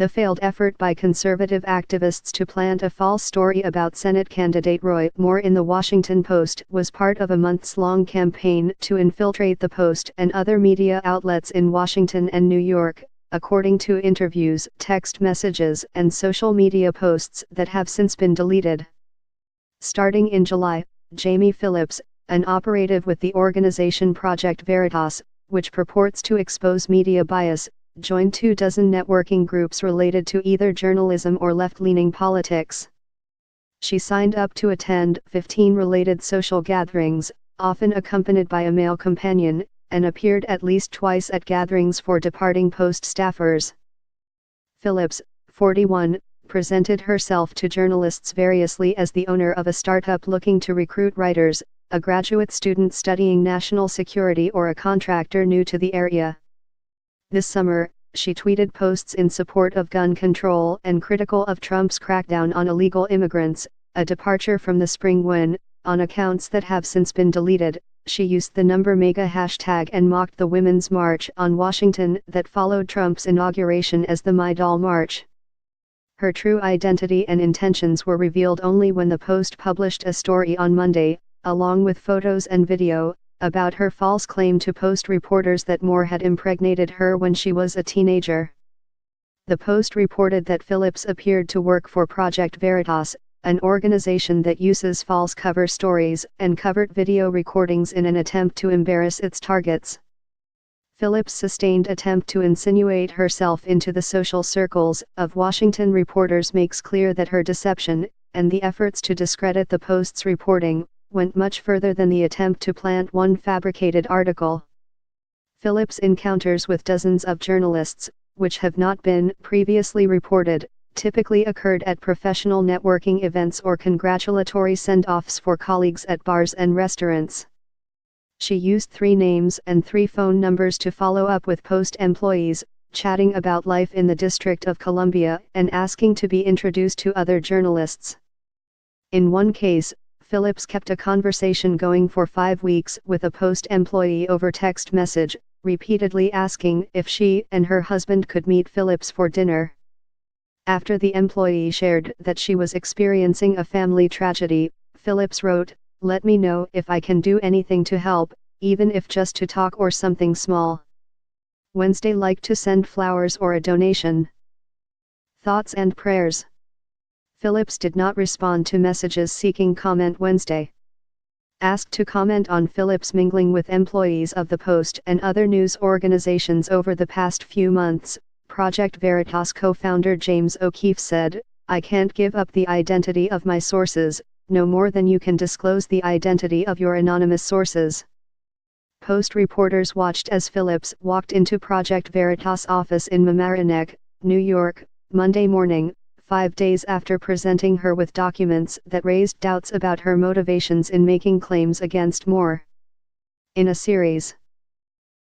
The failed effort by conservative activists to plant a false story about Senate candidate Roy Moore in the Washington Post was part of a months-long campaign to infiltrate the Post and other media outlets in Washington and New York, according to interviews, text messages, and social media posts that have since been deleted. Starting in July, Jamie Phillips, an operative with the organization Project Veritas, which purports to expose media bias, joined 24 networking groups related to either journalism or left-leaning politics. She signed up to attend 15 related social gatherings, often accompanied by a male companion, and appeared at least twice at gatherings for departing Post staffers. Phillips, 41, presented herself to journalists variously as the owner of a startup looking to recruit writers, a graduate student studying national security, or a contractor new to the area. This summer, she tweeted posts in support of gun control and critical of Trump's crackdown on illegal immigrants, a departure from the spring when, on accounts that have since been deleted, she used the #MAGA hashtag and mocked the Women's March on Washington that followed Trump's inauguration as the My Doll March. Her true identity and intentions were revealed only when the Post published a story on Monday, along with photos and video, about her false claim to Post reporters that Moore had impregnated her when she was a teenager. The Post reported that Phillips appeared to work for Project Veritas, an organization that uses false cover stories and covert video recordings in an attempt to embarrass its targets. Phillips' sustained attempt to insinuate herself into the social circles of Washington reporters makes clear that her deception, and the efforts to discredit the Post's reporting, went much further than the attempt to plant one fabricated article. Phillips' encounters with dozens of journalists, which have not been previously reported, typically occurred at professional networking events or congratulatory send-offs for colleagues at bars and restaurants. She used 3 names and 3 phone numbers to follow up with Post employees, chatting about life in the District of Columbia and asking to be introduced to other journalists. In one case, Phillips kept a conversation going for 5 weeks with a Post employee over text message, repeatedly asking if she and her husband could meet Phillips for dinner. After the employee shared that she was experiencing a family tragedy, Phillips wrote, "Let me know if I can do anything to help, even if just to talk or something small. Wednesday, like to send flowers or a donation. Thoughts and prayers." Phillips did not respond to messages seeking comment Wednesday. Asked to comment on Phillips' mingling with employees of the Post and other news organizations over the past few months, Project Veritas co-founder James O'Keefe said, "I can't give up the identity of my sources, no more than you can disclose the identity of your anonymous sources." Post reporters watched as Phillips walked into Project Veritas' office in Mamaroneck, New York, Monday morning, 5 days after presenting her with documents that raised doubts about her motivations in making claims against Moore. In a series